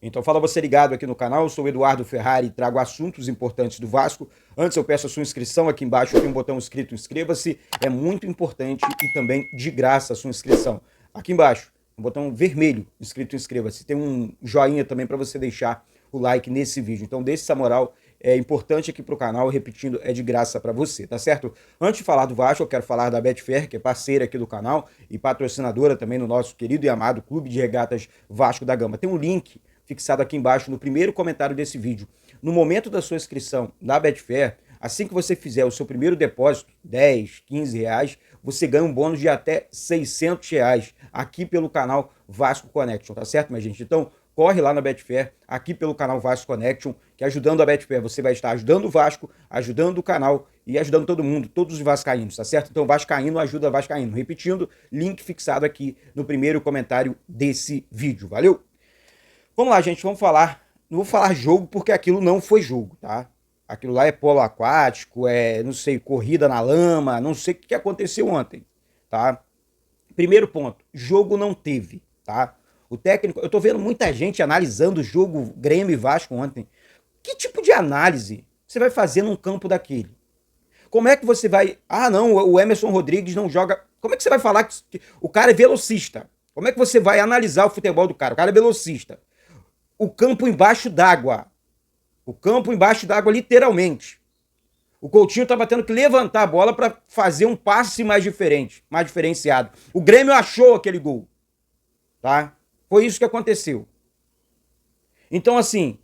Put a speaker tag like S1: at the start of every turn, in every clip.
S1: Então fala você ligado aqui no canal, eu sou o Eduardo Ferrari e trago assuntos importantes do Vasco. Antes eu peço a sua inscrição, aqui embaixo tem um botão escrito inscreva-se, é muito importante e também de graça a sua inscrição. Aqui embaixo, um botão vermelho escrito inscreva-se, tem um joinha também para você deixar o like nesse vídeo. Então deixe essa moral, é importante aqui para o canal, repetindo, é de graça para você, tá certo? Antes de falar do Vasco, eu quero falar da Betfair, que é parceira aqui do canal e patrocinadora também no nosso querido e amado Clube de Regatas Vasco da Gama. Tem um link fixado aqui embaixo no primeiro comentário desse vídeo. No momento da sua inscrição na Betfair, assim que você fizer o seu primeiro depósito, 10, 15 reais, você ganha um bônus de até 600 reais aqui pelo canal Vasco Connection, tá certo, minha gente? Então, corre lá na Betfair, aqui pelo canal Vasco Connection, que ajudando a Betfair, você vai estar ajudando o Vasco, ajudando o canal e ajudando todo mundo, todos os vascaínos, tá certo? Então, Vascaíno ajuda Vascaíno. Repetindo, link fixado aqui no primeiro comentário desse vídeo, valeu? Vamos lá, gente, vamos falar. Não vou falar jogo porque aquilo não foi jogo, tá? Aquilo lá é polo aquático, é, não sei, corrida na lama, não sei o que aconteceu ontem, tá? Primeiro ponto, jogo não teve, tá? O técnico, eu tô vendo muita gente analisando o jogo Grêmio e Vasco ontem. Que tipo de análise você vai fazer num campo daquele? Como é que você vai... Ah, não, o Emerson Rodrigues não joga... Como é que você vai falar que o cara é velocista? Como é que você vai analisar o futebol do cara? O cara é velocista. O campo embaixo d'água. O campo embaixo d'água, literalmente. O Coutinho estava tendo que levantar a bola para fazer um passe mais diferente, mais diferenciado. O Grêmio achou aquele gol, tá? Foi isso que aconteceu. Então, assim,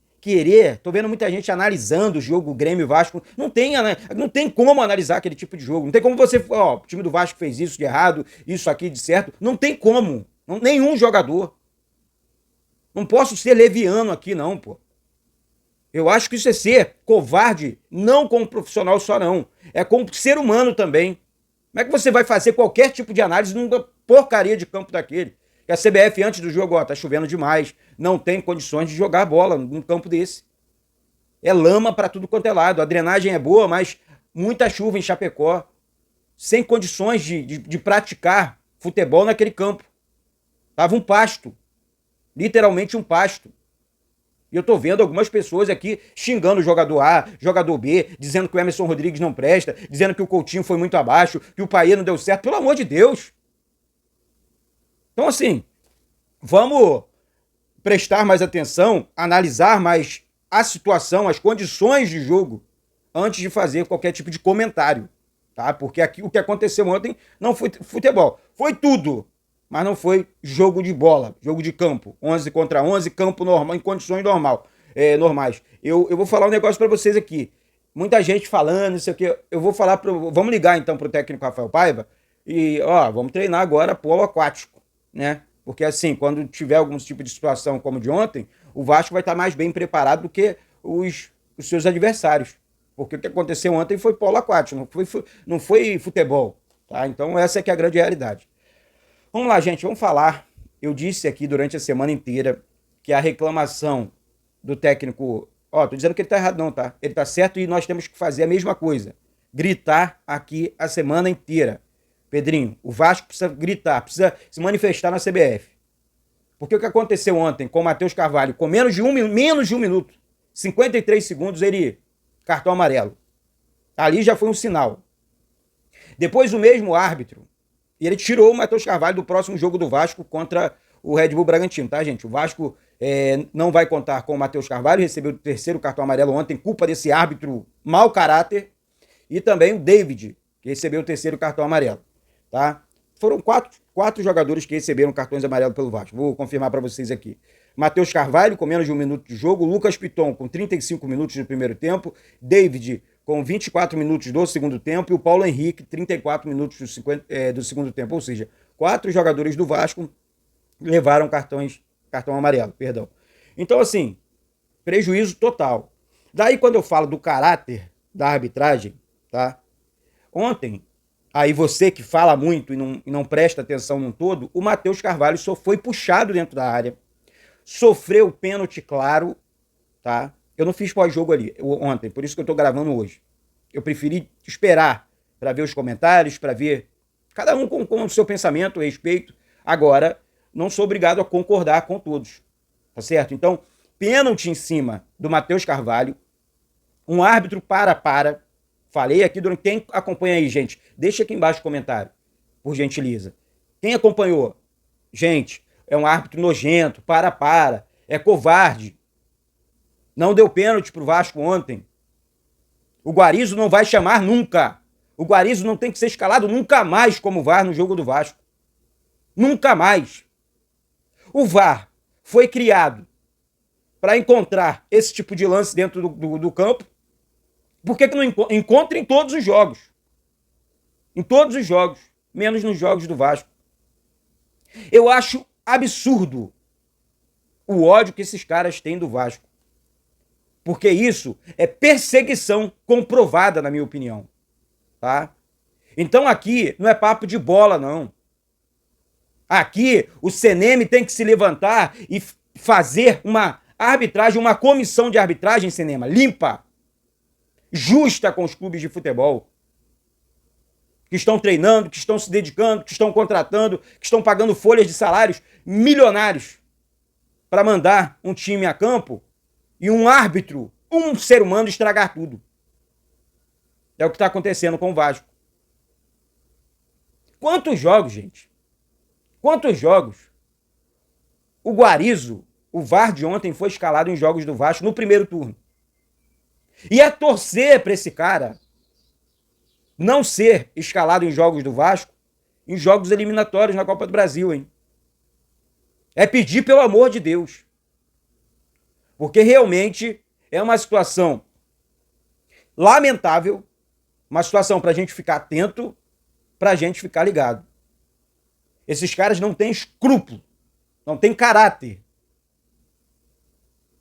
S1: tô vendo muita gente analisando o jogo Grêmio e Vasco. Não tem como analisar aquele tipo de jogo. Não tem como você, ó, o time do Vasco fez isso de errado, isso aqui de certo. Não tem como. Nenhum jogador. Não posso ser leviano aqui, não, pô. Eu acho que isso é ser covarde, não como profissional só, não. É como ser humano também. Como é que você vai fazer qualquer tipo de análise numa porcaria de campo daquele? Que a CBF, antes do jogo, ó, tá chovendo demais, não tem condições de jogar bola num campo desse. É lama para tudo quanto é lado. A drenagem é boa, mas muita chuva em Chapecó, sem condições de praticar futebol naquele campo. Tava um pasto, literalmente um pasto. E eu tô vendo algumas pessoas aqui xingando o jogador A, jogador B, dizendo que o Emerson Rodrigues não presta, dizendo que o Coutinho foi muito abaixo, que o Paê não deu certo. Pelo amor de Deus. Então, assim, vamos prestar mais atenção, analisar mais a situação, as condições de jogo, antes de fazer qualquer tipo de comentário, tá? Porque aqui o que aconteceu ontem não foi futebol. Foi tudo, mas não foi jogo de bola, jogo de campo, 11 contra 11, campo normal, em condições normais. Eu vou falar um negócio para vocês aqui. Muita gente falando, não sei o que. Eu vou falar vamos ligar então pro técnico Rafael Paiva e, ó, vamos treinar agora polo aquático, né? Porque assim, quando tiver algum tipo de situação como de ontem, o Vasco vai estar mais bem preparado do que os seus adversários. Porque o que aconteceu ontem foi polo aquático, não foi futebol, tá? Então essa é que é a grande realidade. Vamos lá, gente, vamos falar. Eu disse aqui durante a semana inteira que a reclamação do técnico... Ó, tô dizendo que ele tá errado não, tá? Ele tá certo e nós temos que fazer a mesma coisa. Gritar aqui a semana inteira. Pedrinho, o Vasco precisa gritar, precisa se manifestar na CBF. Porque o que aconteceu ontem com o Matheus Carvalho, com menos de um minuto, 53 segundos, ele... cartão amarelo. Ali já foi um sinal. Depois o mesmo árbitro, e ele tirou o Matheus Carvalho do próximo jogo do Vasco contra o Red Bull Bragantino, tá, gente? O Vasco não vai contar com o Matheus Carvalho, recebeu o terceiro cartão amarelo ontem, culpa desse árbitro mau caráter, e também o David, que recebeu o terceiro cartão amarelo, tá? Foram quatro jogadores que receberam cartões amarelos pelo Vasco. Vou confirmar para vocês aqui. Matheus Carvalho, com menos de um minuto de jogo. Lucas Piton, com 35 minutos do primeiro tempo. David, com 24 minutos do segundo tempo. E o Paulo Henrique, 34 minutos do segundo tempo. Ou seja, 4 jogadores do Vasco levaram cartão amarelo, perdão. Então, assim, prejuízo total. Daí, quando eu falo do caráter da arbitragem, tá? Ontem, aí você que fala muito e não presta atenção num todo, o Matheus Carvalho só foi puxado dentro da área, sofreu pênalti claro, tá? Eu não fiz pós-jogo ali ontem, por isso que eu tô gravando hoje. Eu preferi esperar para ver os comentários, para ver cada um com o seu pensamento, respeito. Agora, não sou obrigado a concordar com todos, tá certo? Então, pênalti em cima do Matheus Carvalho, um árbitro para. Falei aqui durante... Quem acompanha aí, gente? Deixa aqui embaixo o comentário, por gentileza. Quem acompanhou? Gente, é um árbitro nojento, para. É covarde. Não deu pênalti pro Vasco ontem. O Guarizo não vai chamar nunca. O Guarizo não tem que ser escalado nunca mais como VAR no jogo do Vasco. Nunca mais. O VAR foi criado para encontrar esse tipo de lance dentro do campo. Por que não encontra em todos os jogos? Em todos os jogos, menos nos jogos do Vasco. Eu acho absurdo o ódio que esses caras têm do Vasco. Porque isso é perseguição comprovada, na minha opinião. Tá? Então aqui não é papo de bola, não. Aqui o CNM tem que se levantar e fazer uma arbitragem, uma comissão de arbitragem, cinema, limpa, justa com os clubes de futebol. Que estão treinando, que estão se dedicando, que estão contratando, que estão pagando folhas de salários milionários para mandar um time a campo e um árbitro, um ser humano, estragar tudo. É o que está acontecendo com o Vasco. Quantos jogos, gente? Quantos jogos? O Guarizo, o VAR de ontem, foi escalado em jogos do Vasco no primeiro turno. E é torcer para esse cara não ser escalado em jogos do Vasco, em jogos eliminatórios na Copa do Brasil, hein? É pedir pelo amor de Deus. Porque realmente é uma situação lamentável, uma situação para a gente ficar atento, para a gente ficar ligado. Esses caras não têm escrúpulo, não têm caráter.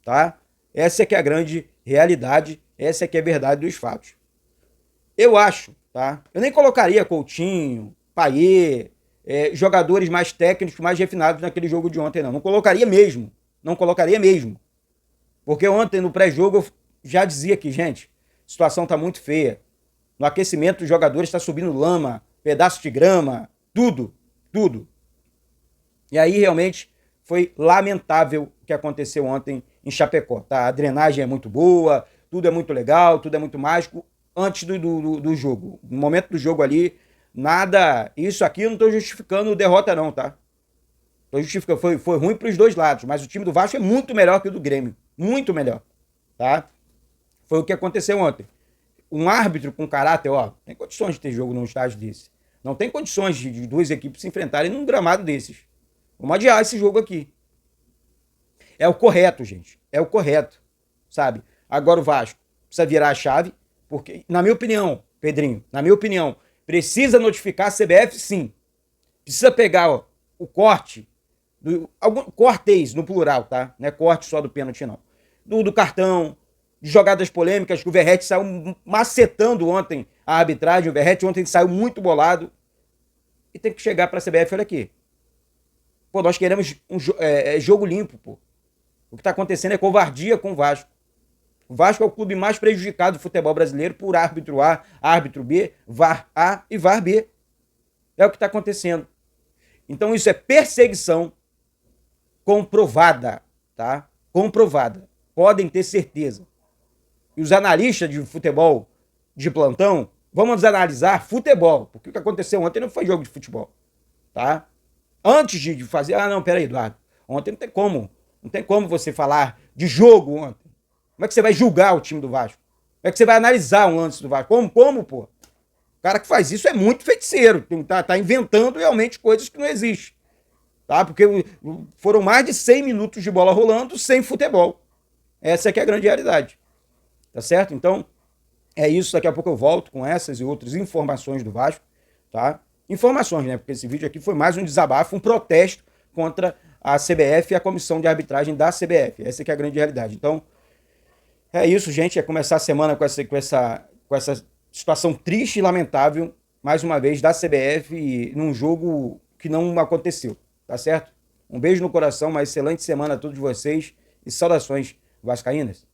S1: Tá? Essa é que é a grande realidade, essa é que é a verdade dos fatos. Eu acho, tá? Eu nem colocaria Coutinho, Payet, jogadores mais técnicos, mais refinados naquele jogo de ontem, não. Não colocaria mesmo. Não colocaria mesmo. Porque ontem, no pré-jogo, eu já dizia que, gente, a situação tá muito feia. No aquecimento, os jogadores estão subindo lama, pedaço de grama, tudo. E aí, realmente, foi lamentável o que aconteceu ontem em Chapecó, tá? A drenagem é muito boa, tudo é muito legal, tudo é muito mágico. Antes do jogo, no momento do jogo ali, nada, isso aqui eu não tô justificando derrota não, tá? Tô justificando, foi ruim pros dois lados, mas o time do Vasco é muito melhor que o do Grêmio, muito melhor, tá? Foi o que aconteceu ontem. Um árbitro com caráter, ó, tem condições de ter jogo num estádio desse. Não tem condições de duas equipes se enfrentarem num gramado desses. Vamos adiar esse jogo aqui. É o correto, gente, é o correto, sabe? Agora o Vasco precisa virar a chave. Porque, na minha opinião, Pedrinho, precisa notificar a CBF, sim. Precisa pegar o corte, cortes no plural, tá? Não é corte só do pênalti, não. Do cartão, de jogadas polêmicas, que o Verratti saiu macetando ontem a arbitragem. O Verratti ontem saiu muito bolado. E tem que chegar para a CBF, olha aqui. Pô, nós queremos jogo limpo, pô. O que está acontecendo é covardia com o Vasco. O Vasco é o clube mais prejudicado do futebol brasileiro por árbitro A, árbitro B, VAR A e VAR B. É o que está acontecendo. Então isso é perseguição comprovada, tá? Comprovada. Podem ter certeza. E os analistas de futebol de plantão, vamos analisar futebol, porque o que aconteceu ontem não foi jogo de futebol, tá? Antes de fazer, não, peraí, Eduardo, ontem não tem como você falar de jogo ontem. Como é que você vai julgar o time do Vasco? Como é que você vai analisar um lance do Vasco? Como, pô? O cara que faz isso é muito feiticeiro. Tá inventando realmente coisas que não existem. Tá? Porque foram mais de 100 minutos de bola rolando sem futebol. Essa é que é a grande realidade. Tá certo? Então, é isso. Daqui a pouco eu volto com essas e outras informações do Vasco. Tá? Informações, né? Porque esse vídeo aqui foi mais um desabafo, um protesto contra a CBF e a comissão de arbitragem da CBF. Essa que é a grande realidade. Então, é isso, gente. É começar a semana com essa situação triste e lamentável, mais uma vez, da CBF num jogo que não aconteceu. Tá certo? Um beijo no coração, uma excelente semana a todos vocês e saudações vascaínas.